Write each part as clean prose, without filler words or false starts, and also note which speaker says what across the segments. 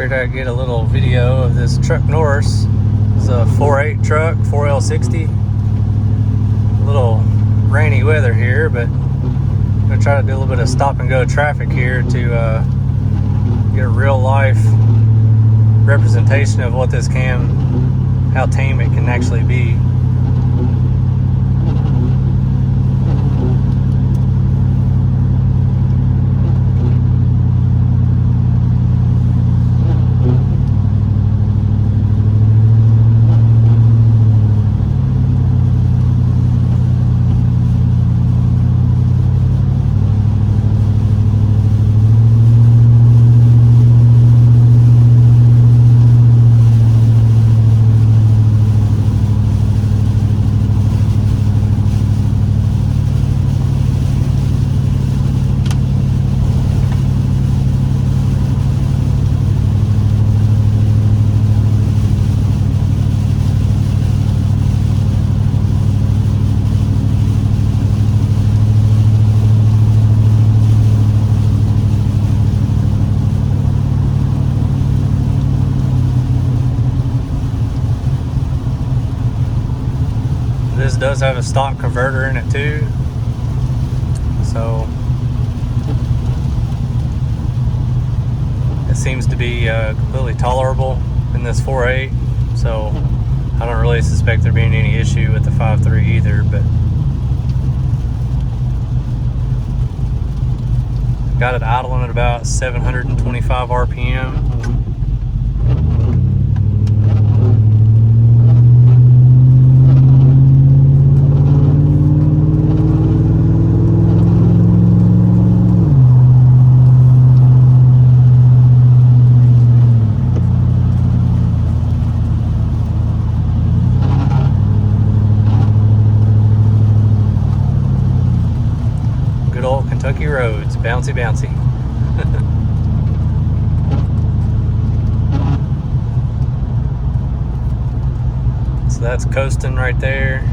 Speaker 1: Figured I'd get a little video of this truck Norris. It's a 4.8 truck, 4L60. A little rainy weather here, but I'm gonna try to do a little bit of stop and go traffic here to get a real life representation of what this how tame it can actually be. This does have a stock converter in it too, so it seems to be completely tolerable in this 4.8, so I don't really suspect there being any issue with the 5.3 either. But got it idling at about 725 RPM. Kentucky roads, bouncy bouncy. So that's coasting right there.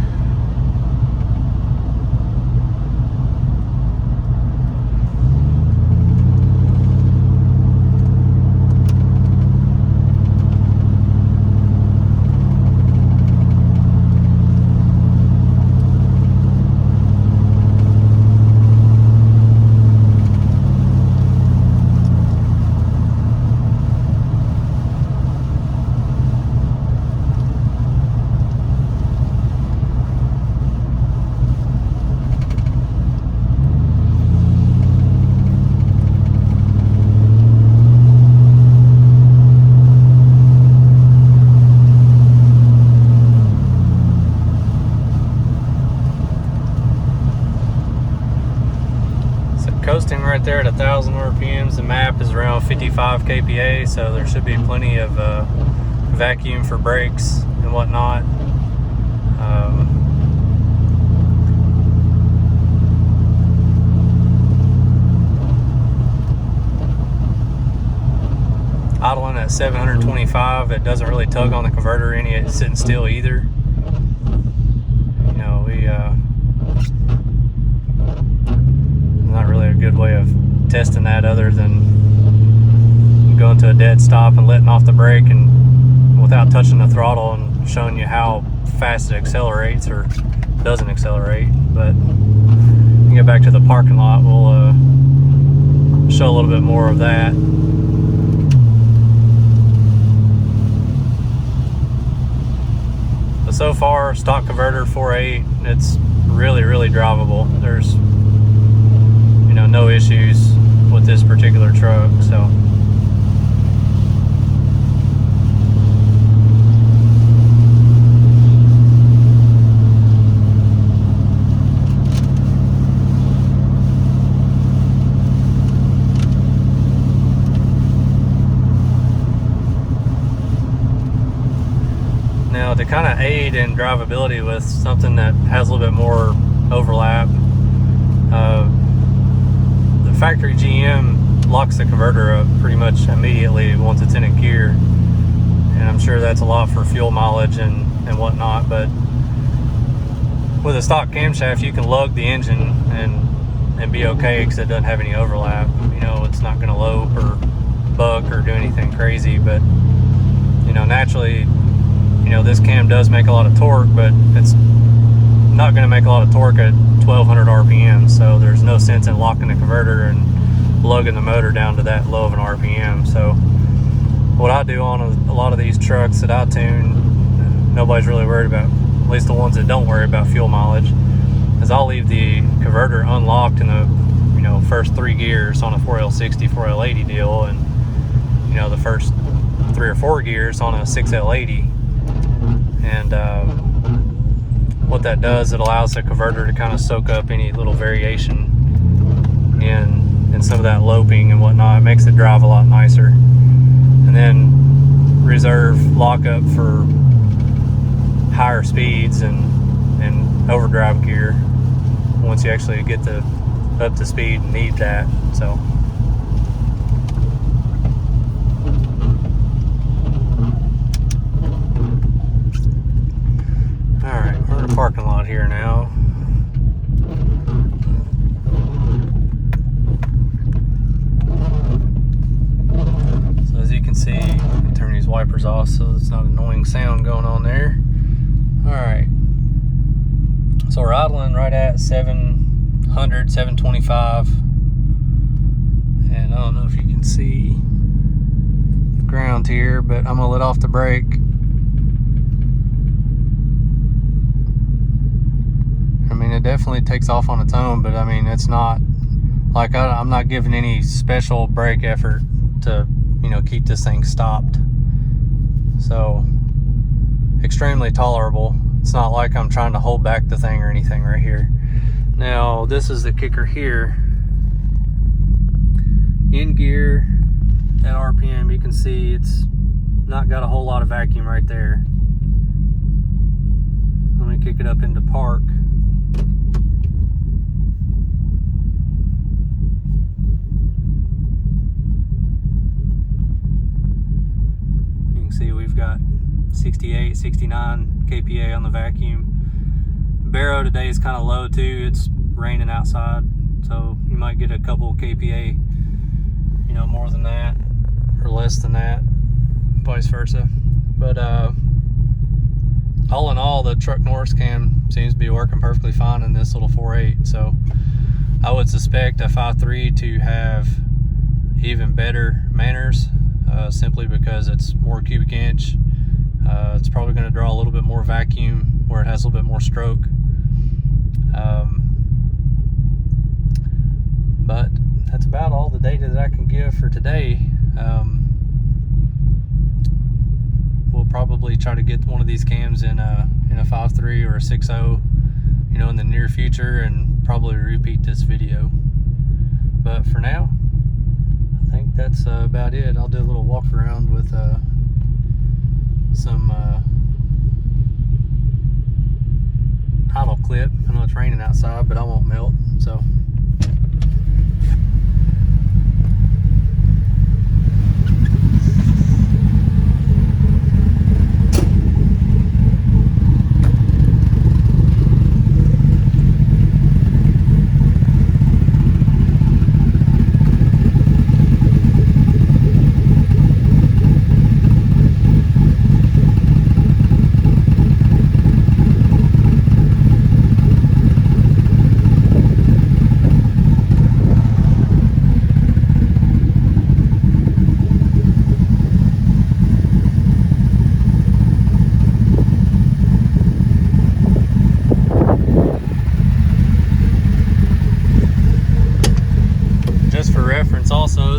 Speaker 1: Coasting right there at 1,000 RPMs. The map is around 55 kPa, so there should be plenty of vacuum for brakes and whatnot. Idling at 725, it doesn't really tug on the converter any. It's sitting still either. You know, not really a good way of testing that other than going to a dead stop and letting off the brake and without touching the throttle and showing you how fast it accelerates or doesn't accelerate. But when we get back to the parking lot, we'll show a little bit more of that. But so far, stock converter 4.8, it's really drivable. There's no issues with this particular truck. So now, to kind of aid in drivability with something that has a little bit more overlap, factory GM locks the converter up pretty much immediately once it's in a gear, and I'm sure that's a lot for fuel mileage and whatnot. But with a stock camshaft, you can lug the engine and be okay because it doesn't have any overlap. You know, it's not going to lope or buck or do anything crazy. crazy, but you know, naturally, you know, this cam does make a lot of torque, but it's not going to make a lot of torque at 1200 RPM, so there's no sense in locking the converter and lugging the motor down to that low of an RPM. So what I do on a lot of these trucks that I tune, nobody's really worried about, at least the ones that don't worry about fuel mileage, is I'll leave the converter unlocked in the, you know, first 3 gears on a 4L60, 4L80 deal, and you know, the first 3 or 4 gears on a 6L80. And what that does, it allows the converter to kind of soak up any little variation in some of that loping and whatnot. It makes it drive a lot nicer. And then reserve lockup for higher speeds and overdrive gear once you actually get up to speed and need that. So alright, we're in the parking lot here now. So as you can see, turn these wipers off so it's not annoying sound going on there. Alright, so we're idling right at 700, 725, and I don't know if you can see the ground here, but I'm gonna let off the brake. I mean, it definitely takes off on its own, but I mean, it's not like I'm not giving any special brake effort to, you know, keep this thing stopped. So extremely tolerable. It's not like I'm trying to hold back the thing or anything right here. Now, this is the kicker here. In gear at RPM, you can see it's not got a whole lot of vacuum right there. Let me kick it up into park. You can see we've got 68, 69 kPa on the vacuum. Barrow today is kind of low too. It's raining outside, so you might get a couple kPa, you know, more than that or less than that, vice versa. But all in all, the truck Norris cam seems to be working perfectly fine in this little 4.8. So I would suspect a 5.3 to have even better manners, simply because it's more cubic inch. It's probably going to draw a little bit more vacuum where it has a little bit more stroke. But that's about all the data that I can give for today. We'll probably try to get one of these cams in a 5.3 or a 6.0, you know, in the near future, and probably repeat this video. But for now, I think that's about it. I'll do a little walk around with some idle clip. I know it's raining outside, but I won't melt, so. Also,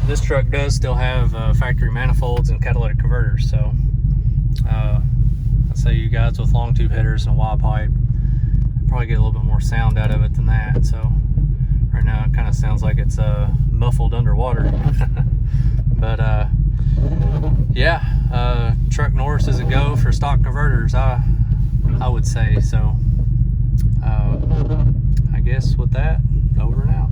Speaker 1: this truck does still have factory manifolds and catalytic converters, so I'd say you guys with long tube headers and a wide pipe probably get a little bit more sound out of it than that. So right now it kind of sounds like it's muffled underwater. But yeah, truck Norris is a go for stock converters, I would say. So I guess with that, over and out.